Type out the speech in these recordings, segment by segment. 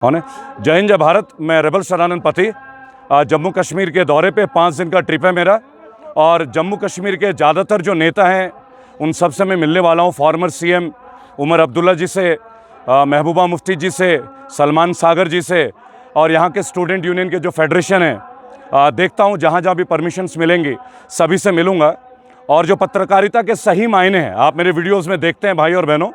होने जय हिंद जय भारत। मैं रेबल शरणानंद पति जम्मू कश्मीर के दौरे पे 5 दिन का ट्रिप है मेरा। और जम्मू कश्मीर के ज़्यादातर जो नेता हैं उन सब से मैं मिलने वाला हूँ। फॉर्मर सीएम उमर अब्दुल्ला जी से, महबूबा मुफ्ती जी से, सलमान सागर जी से, और यहाँ के स्टूडेंट यूनियन के जो फेडरेशन है, देखता हूँ जहाँ जहाँ भी परमिशंस मिलेंगी सभी से मिलूँगा। और जो पत्रकारिता के सही मायने हैं, आप मेरे वीडियोस में देखते हैं भाई और बहनों,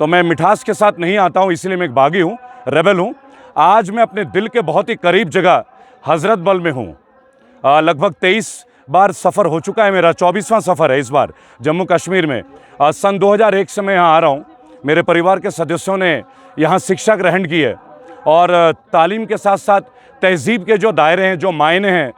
तो मैं मिठास के साथ नहीं आता हूँ, इसीलिए मैं एक बागी हूँ, रेबल हूँ। आज मैं अपने दिल के बहुत ही करीब जगह हज़रत बल में हूँ। लगभग 23 बार सफ़र हो चुका है मेरा, 24वां सफ़र है इस बार जम्मू कश्मीर में। सन 2001 से मैं यहाँ आ रहा हूँ। मेरे परिवार के सदस्यों ने यहाँ शिक्षा ग्रहण की है और तालीम के साथ साथ तहज़ीब के जो दायरे हैं, जो मायने हैं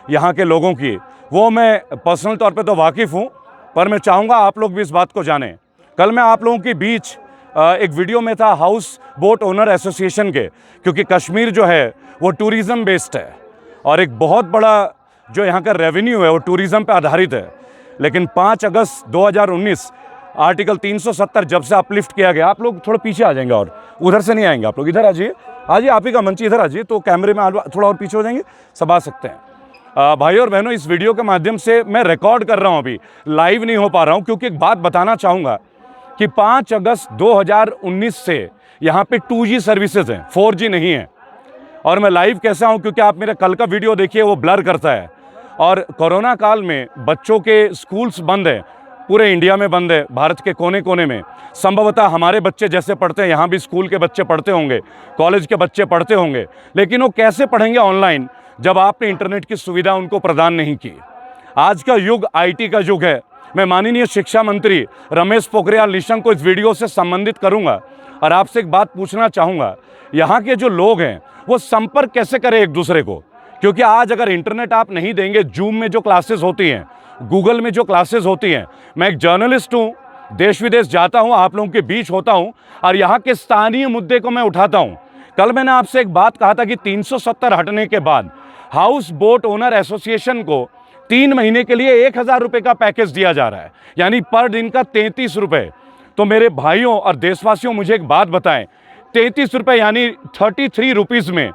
यहाँ के लोगों की, वो मैं पर्सनल तौर पे तो वाकिफ़ हूँ, पर मैं चाहूँगा आप लोग भी इस बात को जानें। कल मैं आप लोगों के बीच एक वीडियो में था हाउस बोट ओनर एसोसिएशन के, क्योंकि कश्मीर जो है वो टूरिज़म बेस्ड है और एक बहुत बड़ा जो यहाँ का रेवेन्यू है वो टूरिज़म पे आधारित है। लेकिन 5 अगस्त 2019 आर्टिकल 370 जब से अपलिफ्ट किया गया, आप लोग थोड़ा पीछे आ जाएंगे और उधर से नहीं आएंगे, आप लोग इधर आ जाइए, आप ही का मंच इधर आ जाइए, तो कैमरे में थोड़ा और पीछे हो जाएंगे, सब आ सकते हैं। भाई और बहनों, इस वीडियो के माध्यम से मैं रिकॉर्ड कर रहा हूँ, अभी लाइव नहीं हो पा रहा हूँ, क्योंकि एक बात बताना चाहूँगा कि 5 अगस्त 2019 से यहाँ पे 2G सर्विसेज हैं, 4G नहीं है। और मैं लाइव कैसे आऊँ, क्योंकि आप मेरा कल का वीडियो देखिए, वो ब्लर करता है। और कोरोना काल में बच्चों के स्कूल्स बंद हैं, पूरे इंडिया में बंद है, भारत के कोने कोने में। संभवतः हमारे बच्चे जैसे पढ़ते हैं, यहाँ भी स्कूल के बच्चे पढ़ते होंगे, कॉलेज के बच्चे पढ़ते होंगे, लेकिन वो कैसे पढ़ेंगे ऑनलाइन जब आपने इंटरनेट की सुविधा उनको प्रदान नहीं की। आज का युग IT का युग है। मैं माननीय शिक्षा मंत्री रमेश पोखरियाल निशंक को इस वीडियो से संबंधित करूंगा और आपसे एक बात पूछना चाहूँगा, यहाँ के जो लोग हैं वो संपर्क कैसे करें एक दूसरे को, क्योंकि आज अगर इंटरनेट आप नहीं देंगे, जूम में जो क्लासेस होती हैं, गूगल में जो क्लासेस होती हैं, मैं एक जर्नलिस्ट हूँ, देश विदेश जाता हूँ, आप लोगों के बीच होता हूँ और यहाँ के स्थानीय मुद्दे को मैं उठाता हूँ। कल मैंने आपसे एक बात कहा था कि 370 हटने के बाद हाउस बोट ओनर एसोसिएशन को 3 महीने के लिए 1000 रुपये का पैकेज दिया जा रहा है, यानी पर दिन का 33 रुपये। तो मेरे भाइयों और देशवासियों, मुझे एक बात बताएं, 33 रुपये यानी 33 रुपीज़ में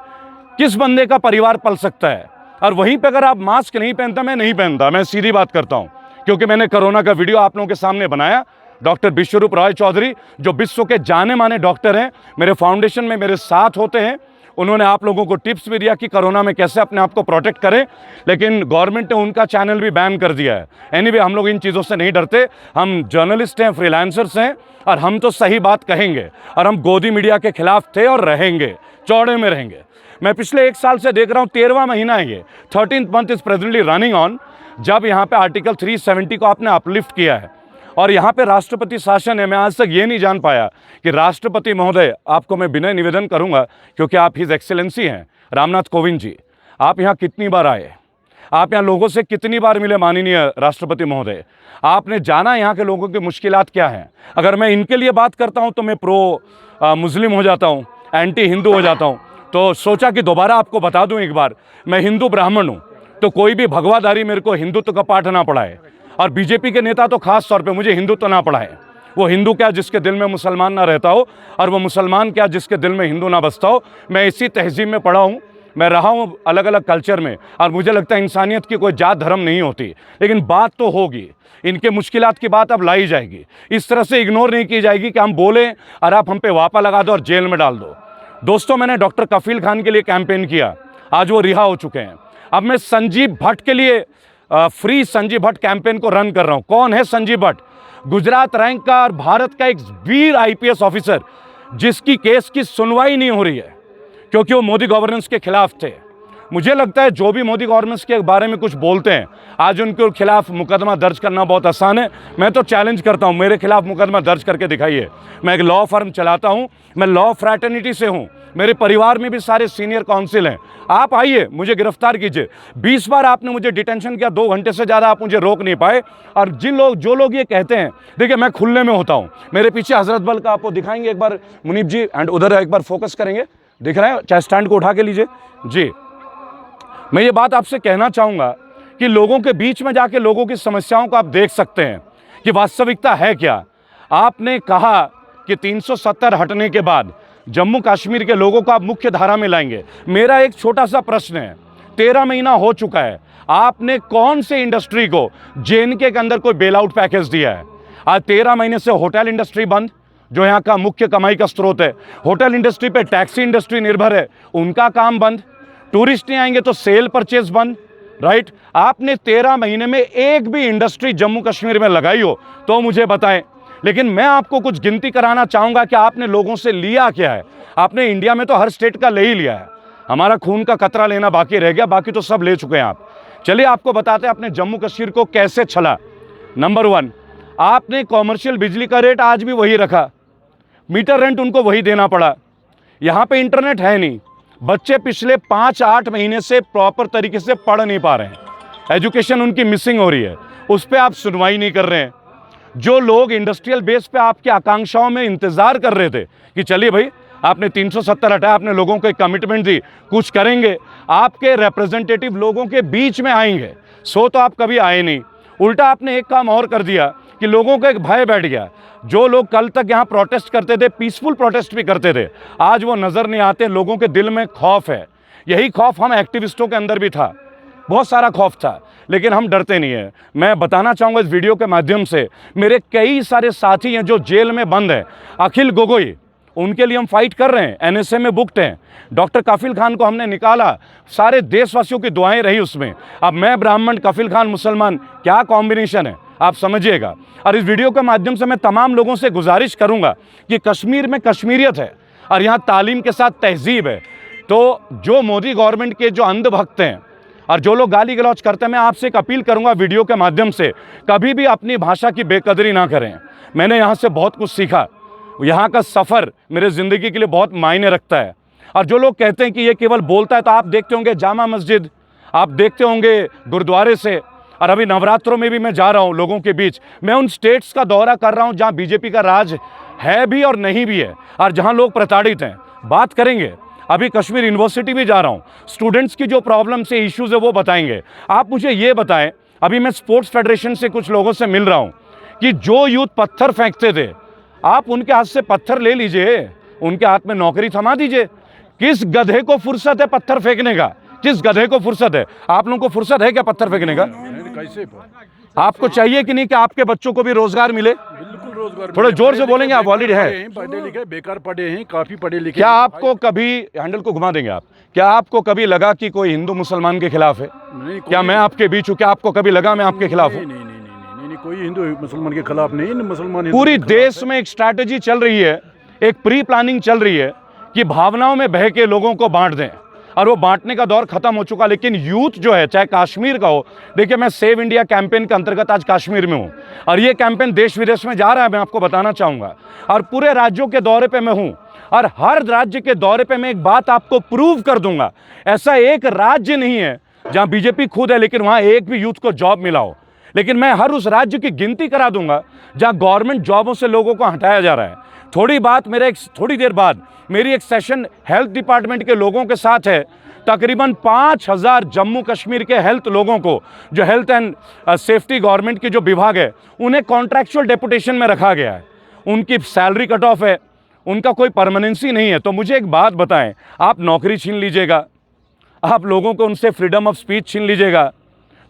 किस बंदे का परिवार पल सकता है? और वहीं पे अगर आप मास्क नहीं पहनता, मैं नहीं पहनता, मैं सीधी बात करता हूं, क्योंकि मैंने कोरोना का वीडियो आप लोगों के सामने बनाया। डॉक्टर विश्वरूप रॉय चौधरी, जो विश्व के जाने माने डॉक्टर हैं, मेरे फाउंडेशन में मेरे साथ होते हैं, उन्होंने आप लोगों को टिप्स भी दिया कि कोरोना में कैसे अपने आप को प्रोटेक्ट करें, लेकिन गवर्नमेंट ने उनका चैनल भी बैन कर दिया है। एनीवे, हम लोग इन चीज़ों से नहीं डरते, हम जर्नलिस्ट हैं, फ्रीलांसर्स हैं, और हम तो सही बात कहेंगे। और हम गोदी मीडिया के खिलाफ थे और रहेंगे, चौड़े में रहेंगे। मैं पिछले 1 साल से देख रहा हूँ, 13वां महीना है ये, 13th month is presently running on, जब यहाँ पे आर्टिकल 370 को आपने अपलिफ्ट किया है और यहाँ पे राष्ट्रपति शासन है। मैं आज तक ये नहीं जान पाया कि राष्ट्रपति महोदय, आपको मैं विनय निवेदन करूँगा, क्योंकि आप हिज एक्सेलेंसी हैं रामनाथ कोविंद जी, आप यहाँ कितनी बार आए, आप यहाँ लोगों से कितनी बार मिले माननीय राष्ट्रपति महोदय? आपने जाना यहाँ के लोगों की मुश्किलात क्या हैं? अगर मैं इनके लिए बात करता हूँ तो मैं प्रो मुस्लिम हो जाता हूँ, एंटी हिंदू हो जाता हूँ। तो सोचा कि दोबारा आपको बता दूं एक बार, मैं हिंदू ब्राह्मण हूं, तो कोई भी भगवाधारी मेरे को हिंदुत्व का पाठ ना पढ़ाए, और बीजेपी के नेता तो खास तौर पे मुझे हिंदुत्व ना पढ़ाए। वो हिंदू क्या जिसके दिल में मुसलमान ना रहता हो, और वो मुसलमान क्या जिसके दिल में हिंदू ना बसता हो। मैं इसी तहजीब में पढ़ा हूँ, मैं रहा हूँ अलग अलग कल्चर में, और मुझे लगता है इंसानियत की कोई जात धर्म नहीं होती। लेकिन बात तो होगी, इनके मुश्किलात की बात अब लाई जाएगी, इस तरह से इग्नोर नहीं की जाएगी कि हम बोलें और आप हम पे वापा लगा दो और जेल में डाल दो। दोस्तों, मैंने डॉक्टर कफील खान के लिए कैंपेन किया, आज वो रिहा हो चुके हैं। अब मैं संजीव भट्ट के लिए फ्री संजीव भट्ट कैंपेन को रन कर रहा हूं। कौन है संजीव भट्ट? गुजरात रैंक का और भारत का एक वीर IPS ऑफिसर, जिसकी केस की सुनवाई नहीं हो रही है क्योंकि वो मोदी गवर्नेंस के खिलाफ थे। मुझे लगता है जो भी मोदी गवर्नेंस के बारे में कुछ बोलते हैं, आज उनके खिलाफ मुकदमा दर्ज करना बहुत आसान है। मैं तो चैलेंज करता हूं, मेरे खिलाफ मुकदमा दर्ज करके दिखाइए। मैं एक लॉ फर्म चलाता हूं, मैं लॉ फ्रैटर्निटी से हूं, मेरे परिवार में भी सारे सीनियर काउंसिल हैं। आप आइए, मुझे गिरफ्तार कीजिए। 20 बार आपने मुझे डिटेंशन किया, 2 घंटे से ज़्यादा आप मुझे रोक नहीं पाए। और जो लोग ये कहते हैं, देखिए मैं खुले में होता हूँ, मेरे पीछे हजरत बल का आपको दिखाएंगे एक बार मुनीब जी, एंड उधर एक बार फोकस करेंगे, दिख रहा है, चाहे स्टैंड को उठा के लीजिए जी। मैं ये बात आपसे कहना चाहूँगा कि लोगों के बीच में जाके लोगों की समस्याओं को आप देख सकते हैं कि वास्तविकता है क्या। आपने कहा कि 370 हटने के बाद जम्मू कश्मीर के लोगों को आप मुख्य धारा में लाएंगे। मेरा एक छोटा सा प्रश्न है, 13 महीना हो चुका है, आपने कौन से इंडस्ट्री को जेएनके के अंदर कोई बेल आउट पैकेज दिया है? आज 13 महीने से होटल इंडस्ट्री बंद, जो यहाँ का मुख्य कमाई का स्रोत है। होटल इंडस्ट्री पे टैक्सी इंडस्ट्री निर्भर है, उनका काम बंद। टूरिस्ट नहीं आएंगे तो सेल परचेज बंद, राइट। आपने 13 महीने में एक भी इंडस्ट्री जम्मू कश्मीर में लगाई हो तो मुझे बताएं। लेकिन मैं आपको कुछ गिनती कराना चाहूंगा कि आपने लोगों से लिया क्या है। आपने इंडिया में तो हर स्टेट का ले ही लिया है, हमारा खून का कतरा लेना बाकी रह गया, बाकी तो सब ले चुके हैं आप। चलिए आपको बताते हैं आपने जम्मू कश्मीर को कैसे छला। नंबर 1, आपने कॉमर्शियल बिजली का रेट आज भी वही रखा, मीटर रेंट उनको वही देना पड़ा। यहाँ पे इंटरनेट है नहीं, बच्चे पिछले 5-8 महीने से प्रॉपर तरीके से पढ़ नहीं पा रहे हैं, एजुकेशन उनकी मिसिंग हो रही है, उस पर आप सुनवाई नहीं कर रहे हैं। जो लोग इंडस्ट्रियल बेस पे आपकी आकांक्षाओं में इंतजार कर रहे थे कि चलिए भाई आपने 370 हटाया, आपने लोगों को एक कमिटमेंट दी कुछ करेंगे, आपके रिप्रेजेंटेटिव लोगों के बीच में आएंगे, सो तो आप कभी आए नहीं। उल्टा आपने एक काम और कर दिया कि लोगों को एक भय बैठ गया। जो लोग कल तक यहाँ प्रोटेस्ट करते थे, पीसफुल प्रोटेस्ट भी करते थे, आज वो नजर नहीं आते। लोगों के दिल में खौफ है। यही खौफ हम एक्टिविस्टों के अंदर भी था, बहुत सारा खौफ था, लेकिन हम डरते नहीं है। मैं बताना चाहूँगा इस वीडियो के माध्यम से, मेरे कई सारे साथी हैं जो जेल में बंद हैं। अखिल गोगोई, उनके लिए हम फाइट कर रहे हैं, एनएसए में बुक्ड हैं। डॉक्टर कफील खान को हमने निकाला, सारे देशवासियों की दुआएं रही उसमें। अब मैं ब्राह्मण, कफील खान मुसलमान, क्या कॉम्बिनेशन है आप समझिएगा। और इस वीडियो के माध्यम से मैं तमाम लोगों से गुजारिश करूंगा कि कश्मीर में कश्मीरियत है और यहाँ तालीम के साथ तहजीब है। तो जो मोदी गवर्नमेंट के जो अंधभक्त हैं और जो लोग गाली गलौज करते हैं, मैं आपसे एक अपील करूंगा वीडियो के माध्यम से, कभी भी अपनी भाषा की बेकदरी ना करें। मैंने यहाँ से बहुत कुछ सीखा, यहाँ का सफ़र मेरे ज़िंदगी के लिए बहुत मायने रखता है। और जो लोग कहते हैं कि ये केवल बोलता है, तो आप देखते होंगे जामा मस्जिद, आप देखते होंगे गुरुद्वारे से, और अभी नवरात्रों में भी मैं जा रहा हूँ लोगों के बीच। मैं उन स्टेट्स का दौरा कर रहा हूँ जहाँ बीजेपी का राज है भी और नहीं भी है, और जहाँ लोग प्रताड़ित हैं। बात करेंगे। अभी कश्मीर यूनिवर्सिटी भी जा रहा हूँ, स्टूडेंट्स की जो प्रॉब्लम से इश्यूज़ है वो बताएंगे। आप मुझे ये बताएं, अभी मैं स्पोर्ट्स फेडरेशन से कुछ लोगों से मिल रहा हूँ कि जो यूथ पत्थर फेंकते थे, आप उनके हाथ से पत्थर ले लीजिए, उनके हाथ में नौकरी थमा दीजिए। किस गधे को फुर्सत है पत्थर फेंकने का? किस गधे को फुर्सत है? आप लोगों को फुर्सत है क्या पत्थर फेंकने का? कैसे? आपको चाहिए कि नहीं कि आपके बच्चों को भी रोजगार मिले? बिल्कुल रोजगार। थोड़े जोर से बोलेंगे, आप ऑलरेडी है पढ़े लिखे, बेकार पढ़े हैं, काफी पढ़े लिखे। क्या आपको कभी, हैंडल को घुमा देंगे आप, क्या आपको कभी लगा कि कोई हिंदू मुसलमान के खिलाफ है? नहीं, क्या मैं आपके बीच हूँ? क्या आपको कभी लगा मैं आपके खिलाफ हूँ? नहीं, कोई हिंदू मुसलमान के खिलाफ नहीं, मुसलमान पूरी देश में एक स्ट्रैटेजी चल रही है, एक प्री प्लानिंग चल रही है कि भावनाओं में बह के लोगों को बांट दें, और वो बांटने का दौर खत्म हो चुका। लेकिन यूथ जो है, चाहे कश्मीर का हो, देखिए मैं सेव इंडिया कैंपेन के अंतर्गत आज कश्मीर में हूँ, और ये कैंपेन देश विदेश में जा रहा है, मैं आपको बताना चाहूँगा। और पूरे राज्यों के दौरे पे मैं हूँ, और हर राज्य के दौरे पे मैं एक बात आपको प्रूव कर दूंगा, ऐसा एक राज्य नहीं है जहाँ बीजेपी खुद है लेकिन वहाँ एक भी यूथ को जॉब मिला हो। लेकिन मैं हर उस राज्य की गिनती करा दूंगा जहाँ गवर्नमेंट जॉबों से लोगों को हटाया जा रहा है। थोड़ी देर बाद मेरी एक सेशन हेल्थ डिपार्टमेंट के लोगों के साथ है। तकरीबन 5000 जम्मू कश्मीर के हेल्थ लोगों को, जो हेल्थ एंड सेफ्टी गवर्नमेंट की जो विभाग है, उन्हें कॉन्ट्रैक्चुअल डेपुटेशन में रखा गया है। उनकी सैलरी कट ऑफ है, उनका कोई परमानेंसी नहीं है। तो मुझे एक बात बताएं, आप नौकरी छीन लीजिएगा, आप लोगों को उनसे फ्रीडम ऑफ स्पीच छीन लीजिएगा,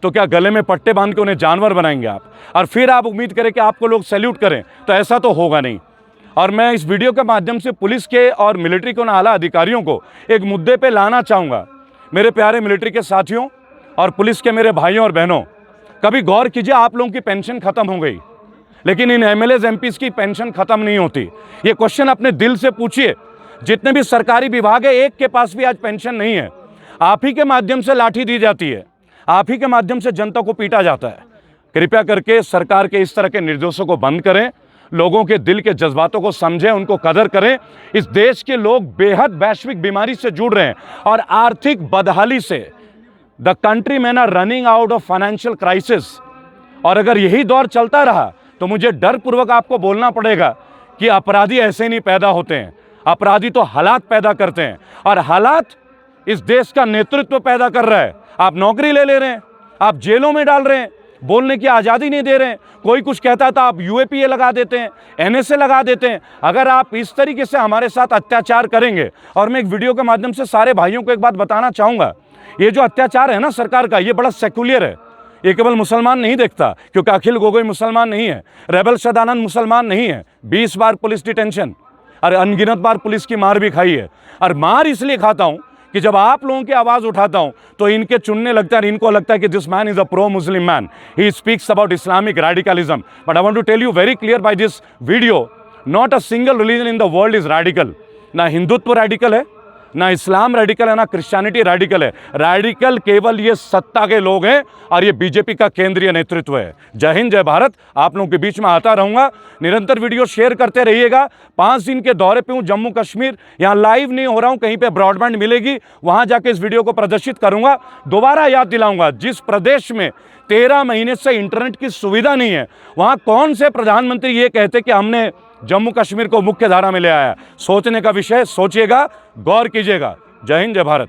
तो क्या गले में पट्टे बांध के उन्हें जानवर बनाएंगे आप? और फिर आप उम्मीद करें कि आपको लोग सैल्यूट करें? तो ऐसा तो होगा नहीं। और मैं इस वीडियो के माध्यम से पुलिस के और मिलिट्री के उन आला अधिकारियों को एक मुद्दे पे लाना चाहूँगा। मेरे प्यारे मिलिट्री के साथियों और पुलिस के मेरे भाइयों और बहनों, कभी गौर कीजिए, आप लोगों की पेंशन खत्म हो गई, लेकिन इन एमएलएज एमपीज की पेंशन खत्म नहीं होती। ये क्वेश्चन अपने दिल से पूछिए। जितने भी सरकारी विभाग है, एक के पास भी आज पेंशन नहीं है। आप ही के माध्यम से लाठी दी जाती है, आप ही के माध्यम से जनता को पीटा जाता है। कृपया करके सरकार के इस तरह के निर्देशों को बंद करें, लोगों के दिल के जज्बातों को समझें, उनको कदर करें। इस देश के लोग बेहद वैश्विक बीमारी से जुड़ रहे हैं और आर्थिक बदहाली से। The country man are running out of financial crisis. और अगर यही दौर चलता रहा तो मुझे डर पूर्वक आपको बोलना पड़ेगा कि अपराधी ऐसे नहीं पैदा होते हैं, अपराधी तो हालात पैदा करते हैं, और हालात इस देश का नेतृत्व पैदा कर रहा है। आप नौकरी ले रहे हैं, आप जेलों में डाल रहे हैं, बोलने की आज़ादी नहीं दे रहे हैं। कोई कुछ कहता है तो आप यूएपीए लगा देते हैं, एनएसए लगा देते हैं। अगर आप इस तरीके से हमारे साथ अत्याचार करेंगे, और मैं एक वीडियो के माध्यम से सारे भाइयों को एक बात बताना चाहूँगा, ये जो अत्याचार है ना सरकार का, ये बड़ा सेक्युलर है। ये केवल मुसलमान नहीं देखता, क्योंकि अखिल गोगोई मुसलमान नहीं है, रेबल सदानंद मुसलमान नहीं है। 20 बार पुलिस डिटेंशन और अनगिनत बार पुलिस की मार भी खाई है। और मार इसलिए खाता हूं कि जब आप लोगों की आवाज़ उठाता हूं तो इनके चुनने लगता है, इनको लगता है कि this man is a pro Muslim man, he speaks about Islamic radicalism. But I want to tell you very clear by this video, not a single religion in the world is radical. ना Hindutva radical है, ना इस्लाम radical है, ना Christianity radical है। Radical केवल ये सत्ता के लोग हैं और ये बीजेपी का केंद्रीय नेतृत्व है। जय हिंद, जय भारत। आप लोगों के बीच में आता रहूंगा, निरंतर वीडियो शेयर करते रहिएगा। 5 दिन के दौरे पे हूं जम्मू कश्मीर, यहाँ लाइव नहीं हो रहा हूं, कहीं पे ब्रॉडबैंड मिलेगी वहां जाके इस वीडियो को प्रदर्शित करूंगा। दोबारा याद दिलाऊंगा, जिस प्रदेश में 13 महीने से इंटरनेट की सुविधा नहीं है, वहां कौन से प्रधानमंत्री ये कहते कि हमने जम्मू कश्मीर को मुख्य धारा में ले आया। सोचने का विषय, सोचिएगा, गौर कीजिएगा। जय हिंद, जय भारत।